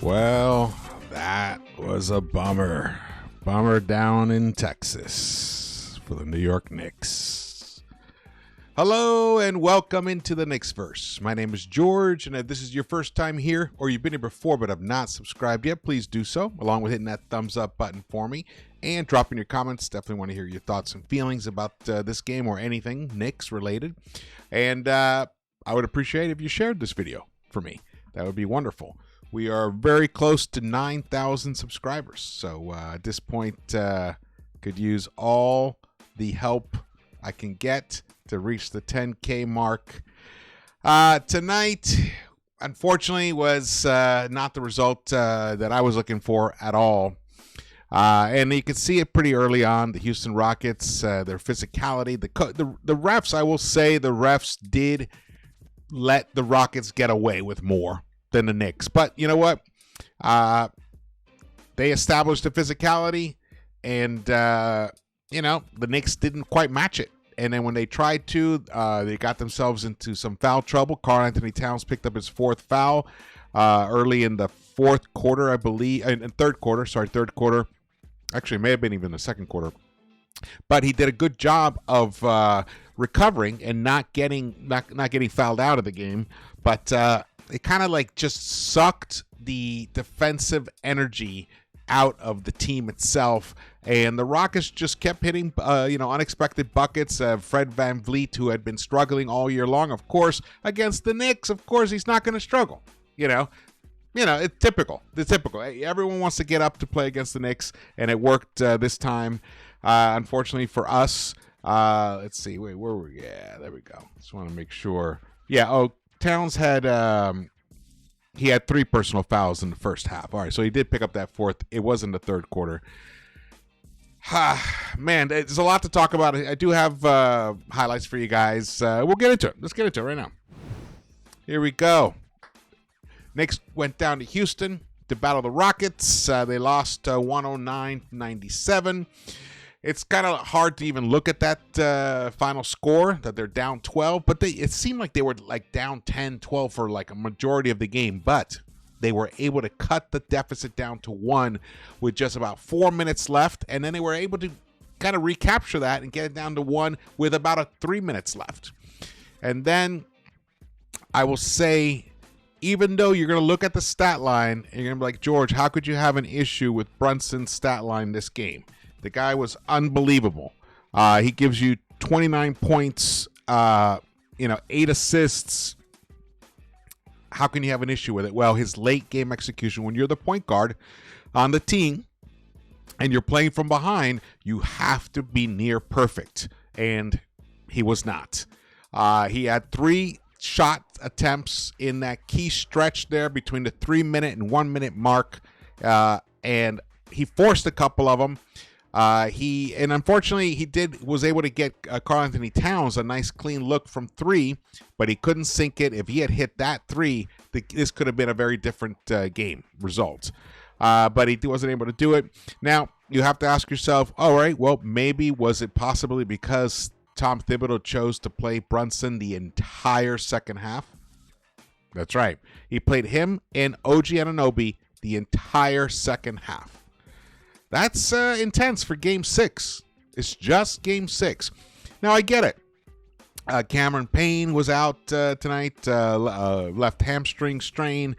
Well, that was a bummer. Bummer down in Texas for the New York Knicks. Hello and welcome into the Knicks-Verse. My name is George, and if this is your first time here, or you've been here before but have not subscribed yet, please do so, along with hitting that thumbs up button for me and dropping your comments. Definitely want to hear your thoughts and feelings about this game or anything Knicks related. And I would appreciate if you shared this video for me. That would be wonderful. We are very close to 9,000 subscribers, so at this point, could use all the help I can get to reach the 10K mark. Tonight, unfortunately, was not the result that I was looking for at all. And you can see it pretty early on. The Houston Rockets, their physicality, the refs. I will say the refs did let the Rockets get away with more than the Knicks. But you know what? They established the physicality, and the Knicks didn't quite match it. And then when they tried to, they got themselves into some foul trouble. Karl-Anthony Towns picked up his fourth foul early in the fourth quarter, I believe, and third quarter. Actually, it may have been even the second quarter. But he did a good job of recovering and not getting fouled out of the game. But it kind of like just sucked the defensive energy out of the team itself, and the Rockets just kept hitting unexpected buckets. Fred VanVleet, who had been struggling all year long, of course, against the Knicks, of course he's not going to struggle. It's typical. Everyone wants to get up to play against the Knicks, and it worked this time. Unfortunately for us, let's see. Wait, where were we? Yeah, there we go. Just want to make sure. Yeah. Towns had he had 3 personal fouls in the first half. All right, so he did pick up that fourth. It was in the third quarter. Man, there's a lot to talk about. I do have highlights for you guys. We'll get into it. Let's get into it right now. Here we go. Knicks went down to Houston to battle the Rockets. They lost 109-97. It's kind of hard to even look at that final score, that they're down 12, but it seemed like they were like down 10, 12 for like a majority of the game, but they were able to cut the deficit down to 1 with just about 4 minutes left, and then they were able to kind of recapture that and get it down to 1 with about 3 minutes left. And then I will say, even though you're going to look at the stat line and you're going to be like, George, how could you have an issue with Brunson's stat line this game? The guy was unbelievable. He gives you 29 points, 8 assists. How can you have an issue with it? Well, his late game execution, when you're the point guard on the team and you're playing from behind, you have to be near perfect. And he was not. He had 3 shot attempts in that key stretch there between the 3-minute and 1-minute mark. And he forced a couple of them. Unfortunately he was able to get Karl-Anthony Towns a nice clean look from 3, but he couldn't sink it. If he had hit that 3, this could have been a very different game result. But he wasn't able to do it. Now you have to ask yourself, all right, well, maybe was it possibly because Tom Thibodeau chose to play Brunson the entire second half? That's right. He played him and OG Anunoby the entire second half. That's intense for Game 6. It's just Game 6. Now, I get it. Cameron Payne was out tonight, left hamstring strain.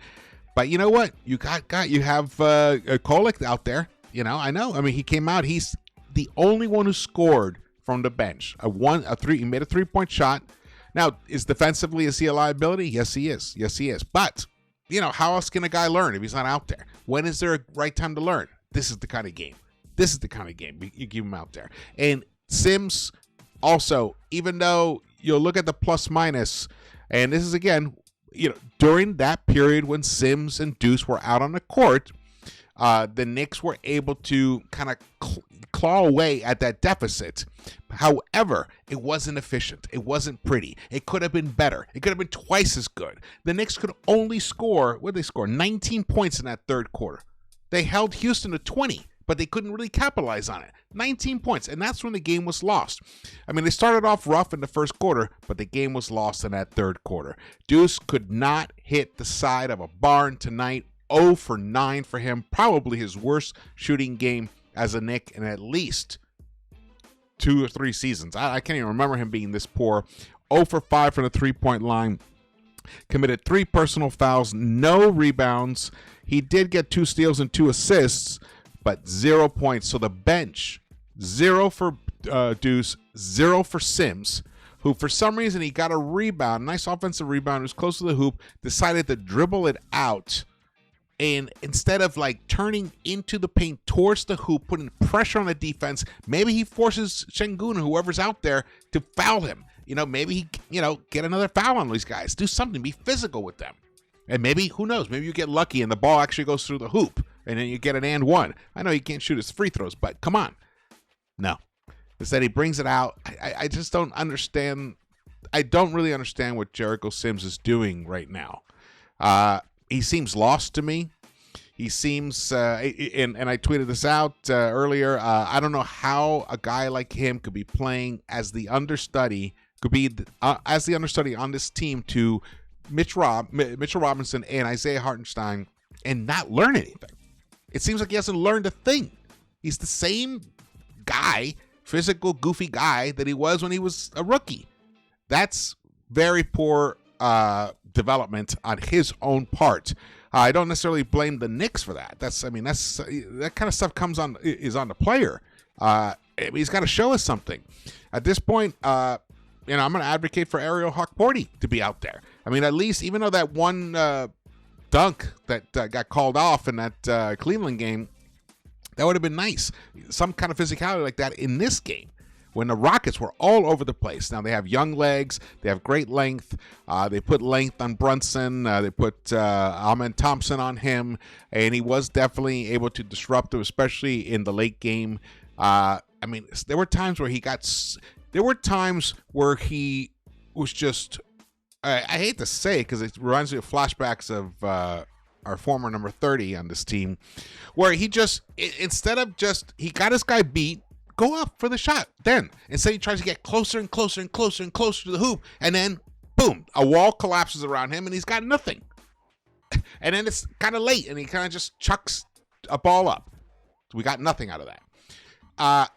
But you know what? You have Kolek out there. I know. I mean, he came out. He's the only one who scored from the bench. He made a 3-point shot. Now, defensively, is he a liability? Yes, he is. But, how else can a guy learn if he's not out there? When is there a right time to learn? This is the kind of game. You give him out there. And Sims also, even though you'll look at the plus minus, and this is again, during that period when Sims and Deuce were out on the court, the Knicks were able to kind of claw away at that deficit. However, it wasn't efficient. It wasn't pretty. It could have been better. It could have been twice as good. The Knicks could only score, 19 points in that third quarter. They held Houston to 20, but they couldn't really capitalize on it. 19 points, and that's when the game was lost. I mean, they started off rough in the first quarter, but the game was lost in that third quarter. Deuce could not hit the side of a barn tonight 0 for 9 for him. Probably his worst shooting game as a Knick in at least 2 or 3 seasons. I can't even remember him being this poor. 0 for 5 from the three-point line. Committed 3 personal fouls, no rebounds. He did get 2 steals and 2 assists, but 0 points. So the bench, 0 for Deuce, 0 for Sims, who for some reason he got a rebound, nice offensive rebound, was close to the hoop, decided to dribble it out. And instead of like turning into the paint towards the hoop, putting pressure on the defense, maybe he forces Şengün, whoever's out there, to foul him. Maybe he, get another foul on these guys. Do something. Be physical with them. And maybe, who knows, maybe you get lucky and the ball actually goes through the hoop and then you get an and one. I know he can't shoot his free throws, but come on. No. Instead, he brings it out. I just don't understand. I don't really understand what Jericho Sims is doing right now. He seems lost to me. He seems, and I tweeted this out earlier, I don't know how a guy like him could be playing as the understudy, as the understudy on this team to Mitchell Robinson and Isaiah Hartenstein and not learn anything. It seems like he hasn't learned a thing. He's the same guy, physical, goofy guy that he was when he was a rookie. That's very poor development on his own part. I don't necessarily blame the Knicks for that. That kind of stuff is on the player. He's got to show us something. At this point, I'm going to advocate for Ariel Hawk-Porty to be out there. At least, even though that one dunk that got called off in that Cleveland game, that would have been nice. Some kind of physicality like that in this game, when the Rockets were all over the place. Now they have young legs, they have great length. They put length on Brunson. They put Amen Thompson on him, and he was definitely able to disrupt him, especially in the late game. There were times where he was just. I hate to say it because it reminds me of flashbacks of our former number 30 on this team, where he just, instead of just, he got his guy beat, go up for the shot. Then instead he tries to get closer and closer and closer and closer to the hoop, and then boom, a wall collapses around him and he's got nothing. And then it's kind of late and he kind of just chucks a ball up. We got nothing out of that.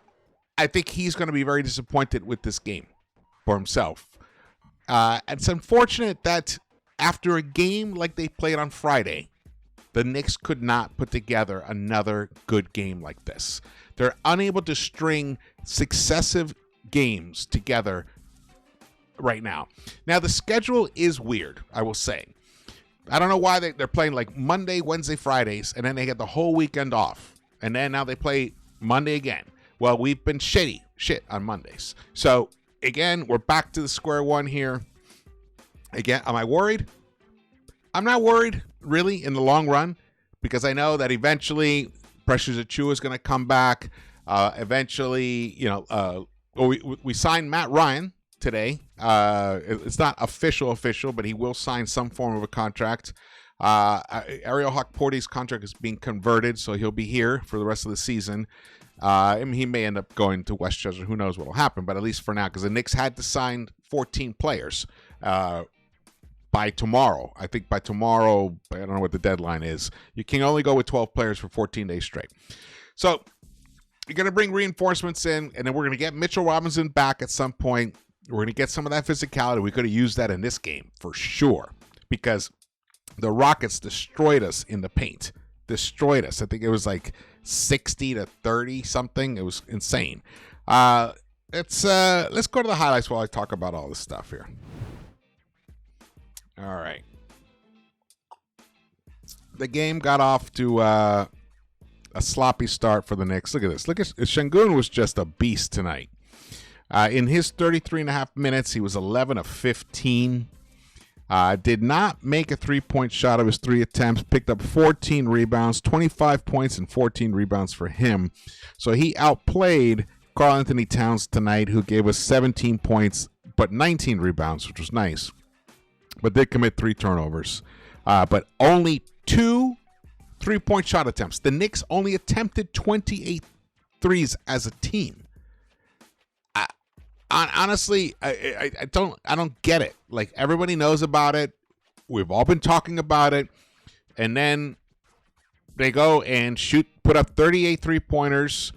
I think he's going to be very disappointed with this game for himself. It's unfortunate that after a game like they played on Friday, the Knicks could not put together another good game like this. They're unable to string successive games together right now. Now, the schedule is weird, I will say. I don't know why they're playing like Monday, Wednesday, Fridays, and then they get the whole weekend off. And then now they play Monday again. Well, we've been shit on Mondays. So, again, we're back to the square one here. Again, am I worried? I'm not worried, really, in the long run, because I know that eventually Precious Achiuwa is going to come back. Eventually, we signed Matt Ryan today. It's not official, but he will sign some form of a contract. Ariel Hawk-Porty's contract is being converted, so he'll be here for the rest of the season. He may end up going to Westchester. Who knows what will happen, but at least for now, because the Knicks had to sign 14 players by tomorrow. I think by tomorrow, I don't know what the deadline is. You can only go with 12 players for 14 days straight. So you're going to bring reinforcements in, and then we're going to get Mitchell Robinson back at some point. We're going to get some of that physicality. We could have used that in this game for sure, because the Rockets destroyed us in the paint. Destroyed us. I think it was like 60-30 something. It was insane. Let's go to the highlights while I talk about all this stuff here. All right. The game got off to a sloppy start for the Knicks. Look at this. Look at Şengün was just a beast tonight. In his 33 and a half minutes, he was 11 of 15. Did not make a three-point shot of his 3 attempts. Picked up 14 rebounds, 25 points and 14 rebounds for him. So he outplayed Karl-Anthony Towns tonight, who gave us 17 points but 19 rebounds, which was nice. But did commit 3 turnovers. But only 2 3-point shot attempts. The Knicks only attempted 28 threes as a team. Honestly, I don't get it. Like, everybody knows about it. We've all been talking about it. And then they go and put up 38 3-pointers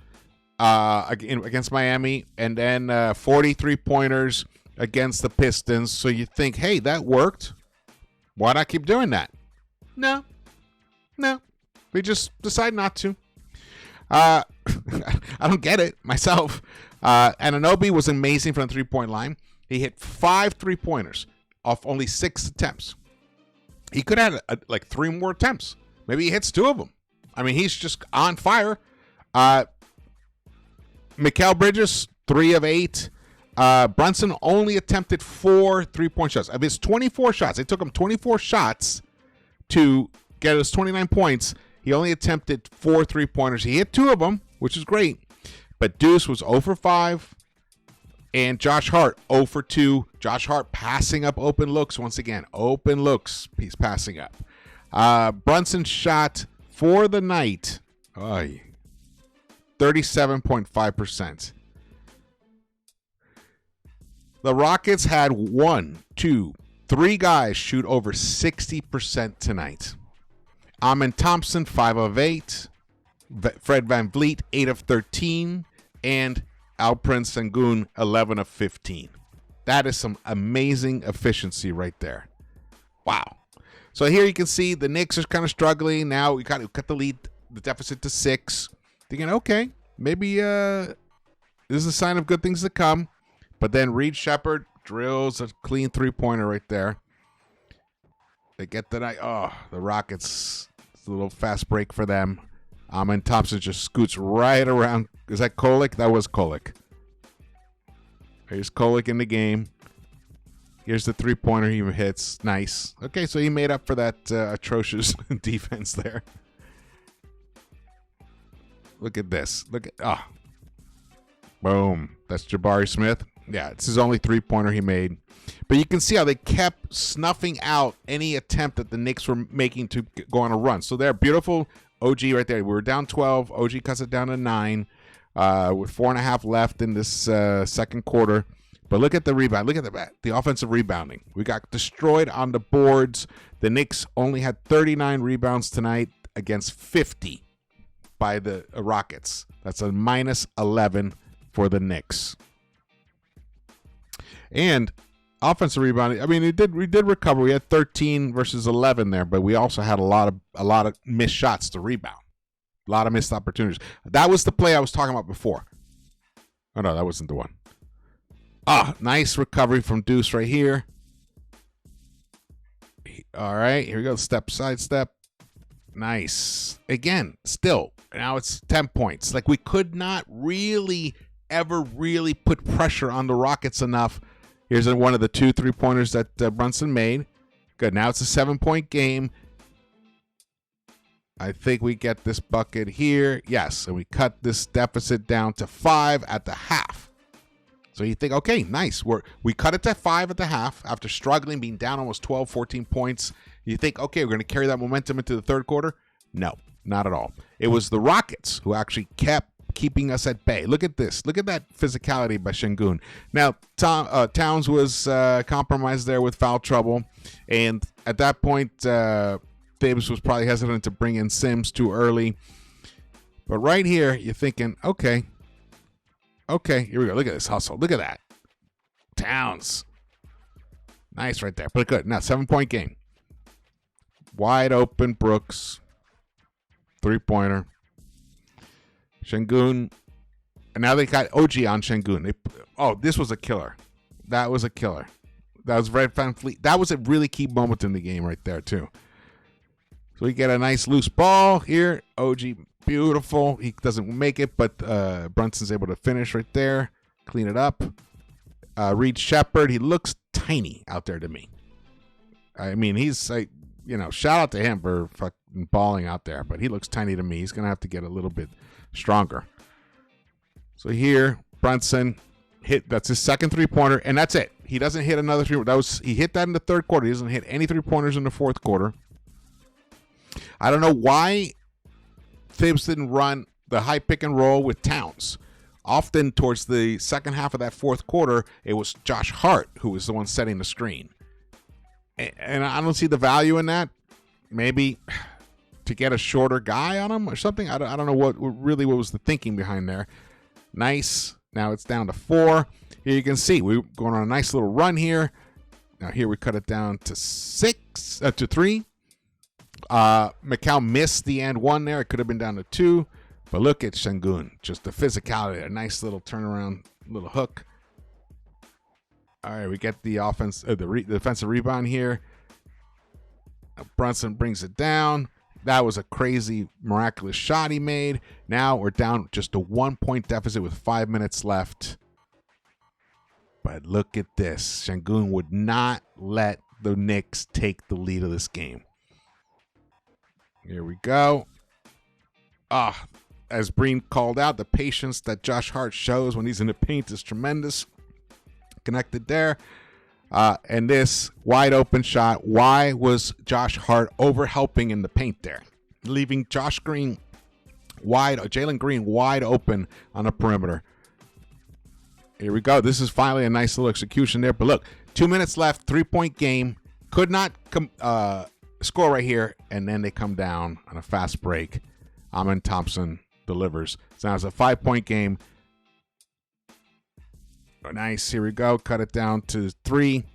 against Miami, and then 43 pointers against the Pistons. So you think, hey, that worked. Why not keep doing that? No. We just decide not to. I don't get it myself. Anunoby was amazing from the 3-point line. He hit 5 3-pointers off only 6 attempts. He could have had like 3 more attempts. Maybe he hits 2 of them. I mean, he's just on fire. Mikal Bridges, 3 of 8. Brunson only attempted 4 3-point shots. Of his 24 shots, it took him 24 shots to get his 29 points. He only attempted 4 3-pointers. He hit 2 of them, which is great. But Deuce was 0 for 5. And Josh Hart, 0 for 2. Josh Hart passing up open looks once again. Open looks, he's passing up. Brunson shot for the night, 37.5%. The Rockets had 1, 2, 3 guys shoot over 60% tonight. Amen Thompson, 5 of 8. Fred VanVleet, 8 of 13. And Alperen Sengun, 11 of 15. That is some amazing efficiency right there. Wow. So here you can see the Knicks are kind of struggling. Now we cut the lead, the deficit to 6. Thinking, okay, maybe this is a sign of good things to come. But then Reed Shepherd drills a clean 3-pointer right there. They get the night. Oh, the Rockets. It's a little fast break for them. And Thompson just scoots right around. Is that Kolek? That was Kolek. Here's Kolek in the game. Here's the 3-pointer he hits. Nice. Okay, so he made up for that atrocious defense there. Look at this. Boom. That's Jabari Smith. Yeah, it's his only 3-pointer he made. But you can see how they kept snuffing out any attempt that the Knicks were making to go on a run. So they're beautiful. OG right there. We were down 12. OG cuts it down to 9 with 4.5 left in this second quarter. But look at the rebound. Look at the offensive rebounding. We got destroyed on the boards. The Knicks only had 39 rebounds tonight against 50 by the Rockets. That's a minus 11 for the Knicks. And offensive rebounding, I mean, we did recover. We had 13 versus 11 there, but we also had a lot of missed shots to rebound. A lot of missed opportunities. That was the play I was talking about before. Oh, no, that wasn't the one. Nice recovery from Deuce right here. All right, here we go. Side step. Nice. Again, still, now it's 10 points. Like, we could not ever really put pressure on the Rockets enough. Here's one of the 2 3-pointers that Brunson made. Good. Now it's a 7-point game. I think we get this bucket here. Yes. And we cut this deficit down to 5 at the half. So you think, okay, nice. We cut it to 5 at the half after struggling, being down almost 12, 14 points. You think, okay, we're going to carry that momentum into the third quarter? No, not at all. It was the Rockets who actually kept keeping us at bay. Look at this. Look at that physicality by Sengun. Now, Towns was compromised there with foul trouble. And at that point, Thibs was probably hesitant to bring in Sims too early. But right here, you're thinking, okay, here we go. Look at this hustle. Look at that. Towns. Nice right there. But good. Now, 7-point game. Wide open Brooks. 3-pointer. Sengun. And now they got OG on Sengun. This was a killer. That was a killer. That was Red VanVleet. That was a really key moment in the game right there, too. So we get a nice loose ball here. OG, beautiful. He doesn't make it, but Brunson's able to finish right there. Clean it up. Reed Shepherd, he looks tiny out there to me. I mean, he's like, shout out to him for fucking balling out there, but he looks tiny to me. He's going to have to get a little bit stronger. So here, Brunson hit, that's his second 3-pointer, and that's it. He doesn't hit another 3. He hit that in the third quarter. He doesn't hit any 3-pointers in the fourth quarter. I don't know why Thibs didn't run the high pick and roll with Towns. Often towards the second half of that fourth quarter, it was Josh Hart who was the one setting the screen. And I don't see the value in that. Maybe to get a shorter guy on him or something. I don't know what was the thinking behind there. Nice. Now it's down to 4. Here you can see we're going on a nice little run here. Now here we cut it down to 3. Macau missed the and 1 there. It could have been down to 2. But look at Sengun. Just the physicality. A nice little turnaround, little hook. All right, we get the offense, the defensive rebound here. Brunson brings it down. That was a crazy, miraculous shot he made. Now we're down just a 1-point deficit with 5 minutes left. But look at this. Sengun would not let the Knicks take the lead of this game. Here we go. As Breen called out, the patience that Josh Hart shows when he's in the paint is tremendous. Connected there. And this wide open shot. Why was Josh Hart over helping in the paint there? Leaving Jalen Green wide open on the perimeter. Here we go. This is finally a nice little execution there. But look, 2 minutes left, 3-point game. Could not score right here. And then they come down on a fast break. Amen Thompson delivers. So now it's a 5-point game. Nice. Here we go. Cut it down to 3.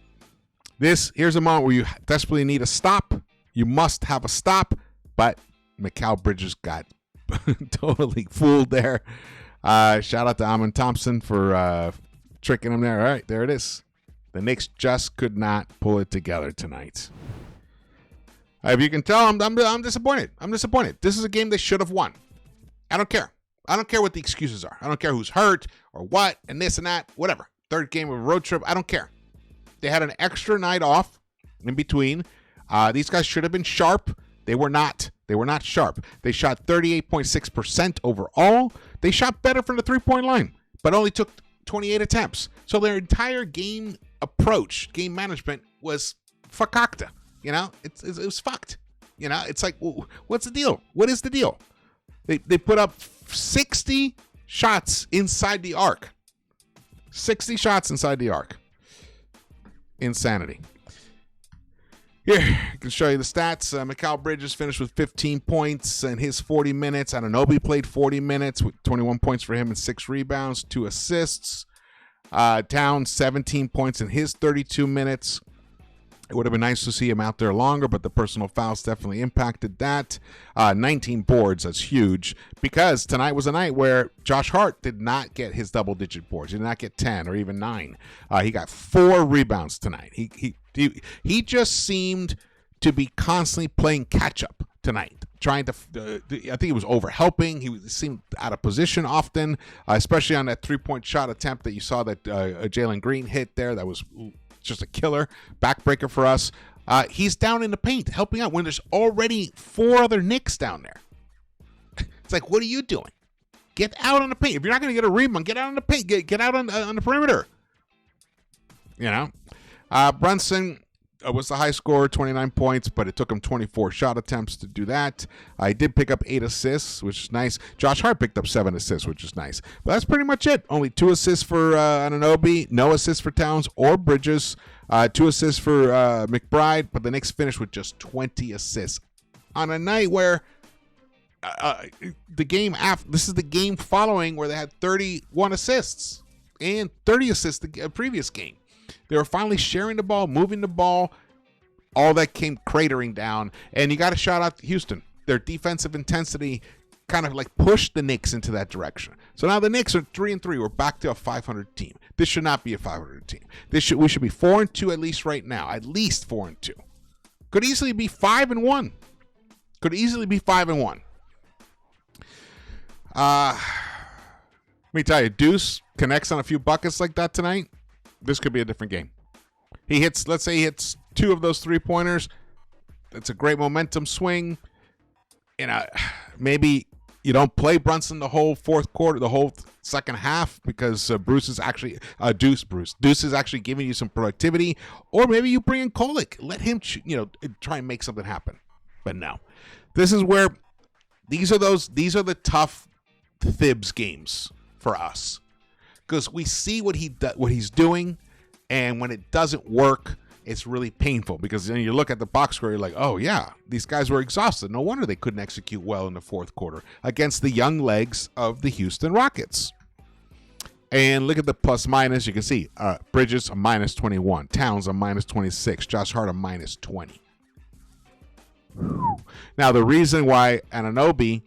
Here's a moment where you desperately need a stop. You must have a stop. But Mikal Bridges got totally fooled there. Shout out to Amen Thompson for tricking him there. All right, there it is. The Knicks just could not pull it together tonight. If you can tell, I'm disappointed. I'm disappointed. This is a game they should have won. I don't care. I don't care what the excuses are. I don't care who's hurt or what and this and that, whatever. Third game of a road trip. I don't care. They had an extra night off in between. These guys should have been sharp. They were not. They were not sharp. They shot 38.6% overall. They shot better from the three-point line, but only took 28 attempts. So their entire game approach, game management was fakakta. You know, it was fucked. You know, it's like, what's the deal? What is the deal? They put up 60 shots inside the arc. 60 shots inside the arc. Insanity. Here, I can show you the stats. Mikal Bridges finished with 15 points in his 40 minutes. Anunoby played 40 minutes with 21 points for him and 6 rebounds, 2 assists. Towns, 17 points in his 32 minutes. It would have been nice to see him out there longer, but the personal fouls definitely impacted that. 19 boards, that's huge, because tonight was a night where Josh Hart did not get his double-digit boards. He did not get 10 or even 9. He got 4 rebounds tonight. He just seemed to be constantly playing catch-up tonight, trying to I think he was over-helping. He seemed out of position often, especially on that three-point shot attempt that you saw that Jalen Green hit there. That was just a killer backbreaker for us. He's down in the paint helping out when there's already 4 other Knicks down there. It's like, what are you doing? Get out on the paint. If you're not going to get a rebound, get out on the paint. Get out on the perimeter. You know, Brunson was the high scorer, 29 points, but it took him 24 shot attempts to do that. He did pick up 8 assists, which is nice. Josh Hart picked up 7 assists, which is nice. But that's pretty much it. Only 2 assists for Anunoby, no assists for Towns or Bridges, 2 assists for McBride, but the Knicks finished with just 20 assists on a night where this is the game following where they had 31 assists and 30 assists the previous game. They were finally sharing the ball, moving the ball. All that came cratering down. And you got to shout out to Houston. Their defensive intensity kind of like pushed the Knicks into that direction. So now the Knicks are 3-3. We're back to a 500 team. This should not be a 500 team. We should be 4-2 at least right now. At least 4-2. Could easily be 5-1. Could easily be 5-1. Let me tell you, Deuce connects on a few buckets like that tonight. This could be a different game. Let's say he hits 2 of those 3-pointers. It's a great momentum swing. And maybe you don't play Brunson the whole fourth quarter, the whole second half, because Deuce is actually giving you some productivity. Or maybe you bring in Kolek. Let him, try and make something happen. But no. This is where these are the tough Thibs games for us. Because we see what he's doing, and when it doesn't work, it's really painful because then you look at the box score, you're like, oh yeah, these guys were exhausted. No wonder they couldn't execute well in the fourth quarter against the young legs of the Houston Rockets. And look at the plus minus. You can see Bridges a minus 21, Towns a minus 26, Josh Hart a minus 20. Now the reason why Anunoby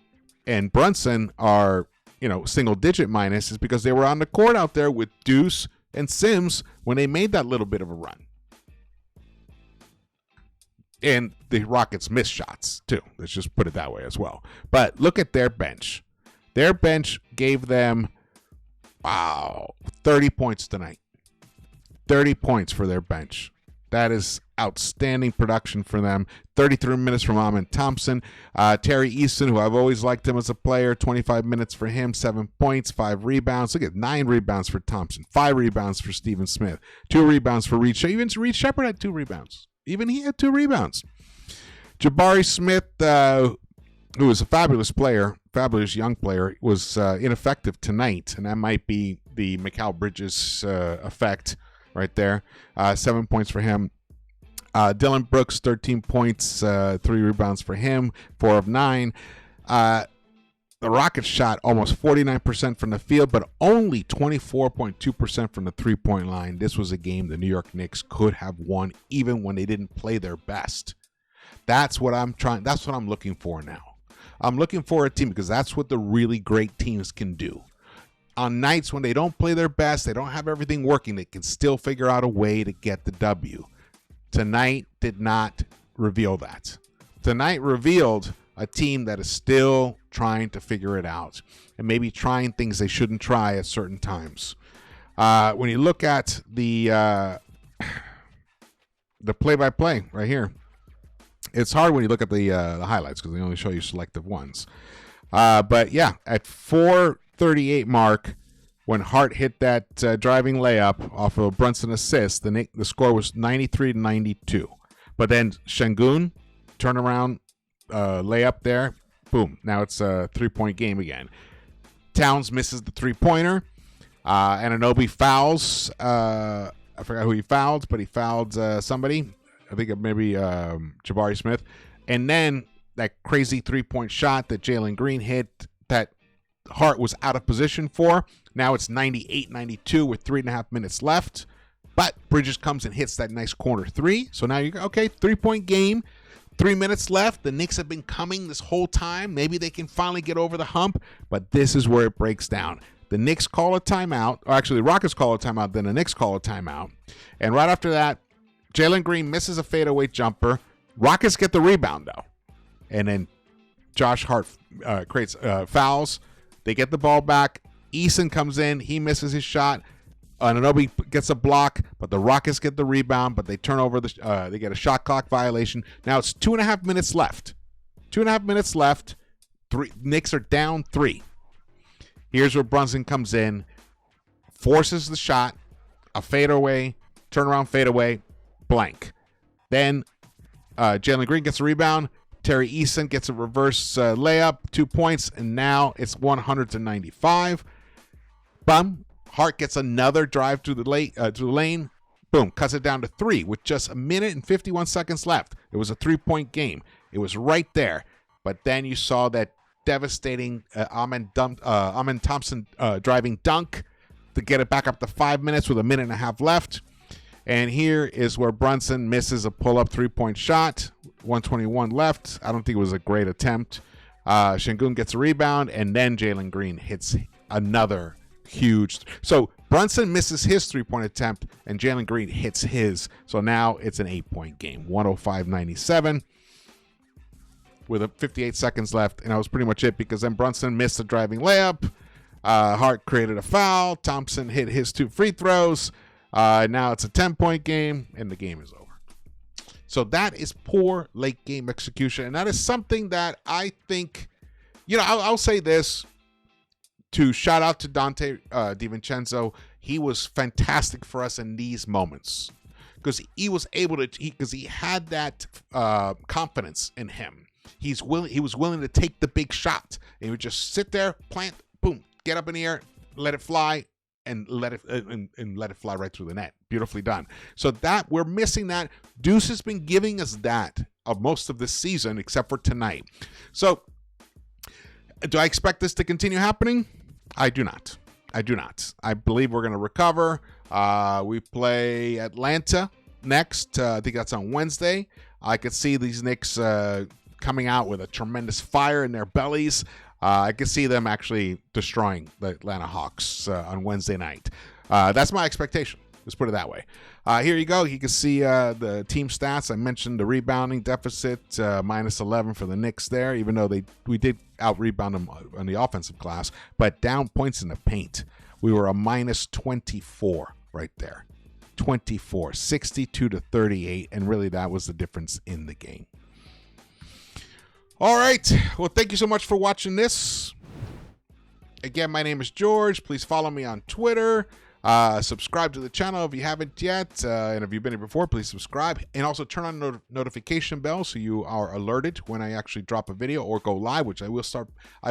and Brunson are, single digit minus is because they were on the court out there with Deuce and Sims when they made that little bit of a run. And the Rockets missed shots too. Let's just put it that way as well. But look at their bench. Their bench gave them 30 points tonight. 30 points for their bench. That is outstanding production for them. 33 minutes from Amen Thompson. Terry Easton, who I've always liked him as a player, 25 minutes for him, 7 points, 5 rebounds. Look at 9 rebounds for Thompson, 5 rebounds for Stephen Smith, 2 rebounds for Reed. Even Reed Shepherd had 2 rebounds. Even he had 2 rebounds. Jabari Smith, who is a fabulous player, fabulous young player, was ineffective tonight, and that might be the Mikal Bridges effect right there. 7 points for him. Dylan Brooks, 13 points, 3 rebounds for him, 4 of 9. The Rockets shot almost 49% from the field, but only 24.2% from the three-point line. This was a game the New York Knicks could have won even when they didn't play their best. That's what I'm looking for now. I'm looking for a team because that's what the really great teams can do. On nights when they don't play their best, they don't have everything working, they can still figure out a way to get the W. Tonight did not reveal that. Tonight revealed a team that is still trying to figure it out and maybe trying things they shouldn't try at certain times. When you look at the play-by-play right here, it's hard when you look at the highlights because they only show you selective ones. But yeah, at 4:38 mark, when Hart hit that driving layup off of a Brunson assist, the score was 93-92. But then Şengün turnaround layup there, boom. Now it's a 3-point game again. Towns misses the 3-pointer. Anunoby fouls. I forgot who he fouled, but he fouled somebody. I think maybe Jabari Smith. And then that crazy 3-point shot that Jalen Green hit that Hart was out of position for. Now it's 98-92 with 3.5 minutes left. But Bridges comes and hits that nice corner 3. So now you go, okay, 3-point game. 3 minutes left. The Knicks have been coming this whole time. Maybe they can finally get over the hump. But this is where it breaks down. The Knicks call a timeout. Or actually, the Rockets call a timeout. Then the Knicks call a timeout. And right after that, Jalen Green misses a fadeaway jumper. Rockets get the rebound, though. And then Josh Hart creates fouls. They get the ball back. Eason comes in. He misses his shot. Anunoby gets a block, but the Rockets get the rebound, but they turn over they get a shot clock violation. Now it's 2.5 minutes left. 2.5 minutes left. Knicks are down 3. Here's where Brunson comes in, forces the shot, a fadeaway, turnaround fadeaway, blank. Then Jalen Green gets a rebound. Terry Eason gets a reverse layup, 2 points, and now it's 100-95. Bum. Hart gets another drive to the lane. Boom, cuts it down to 3 with just 1 minute and 51 seconds left. It was a 3-point game. It was right there. But then you saw that devastating Amen Thompson driving dunk to get it back up to 5 minutes with 1.5 minutes left. And here is where Brunson misses a pull-up 3-point shot. 1:21 left. I don't think it was a great attempt. Şengün gets a rebound, and then Jalen Green hits another huge. So Brunson misses his 3-point attempt, and Jalen Green hits his. So now it's an 8-point game, 105-97, with 58 seconds left, and that was pretty much it because then Brunson missed a driving layup. Hart created a foul. Thompson hit his 2 free throws. Now it's a 10-point game, and the game is over. So that is poor late game execution, and that is something that I think, I'll say this. To shout out to Dante DiVincenzo, he was fantastic for us in these moments because he was able to, because he had that confidence in him. He was willing to take the big shot. And he would just sit there, plant, boom, get up in the air, let it fly, and let it fly right through the net. Beautifully done. So that we're missing that. Deuce has been giving us that of most of this season, except for tonight. So do I expect this to continue happening? I do not. I believe we're going to recover. We play Atlanta next. I think that's on Wednesday. I could see these Knicks coming out with a tremendous fire in their bellies. I could see them actually destroying the Atlanta Hawks on Wednesday night. That's my expectation. Let's put it that way. Here you go. You can see the team stats. I mentioned the rebounding deficit, minus 11 for the Knicks there, even though we did out-rebound them on the offensive glass, but down points in the paint. We were a minus 24 right there. 24, 62 to 38, and really that was the difference in the game. All right. Well, thank you so much for watching this. Again, my name is George. Please follow me on Twitter. Subscribe to the channel if you haven't yet. And if you've been here before, please subscribe. And also turn on notification bell so you are alerted when I actually drop a video or go live, which I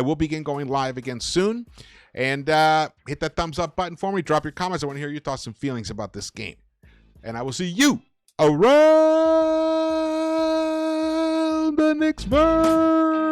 will begin going live again soon. And hit that thumbs up button for me. Drop your comments. I want to hear your thoughts and feelings about this game. And I will see you around the Knicks-Verse.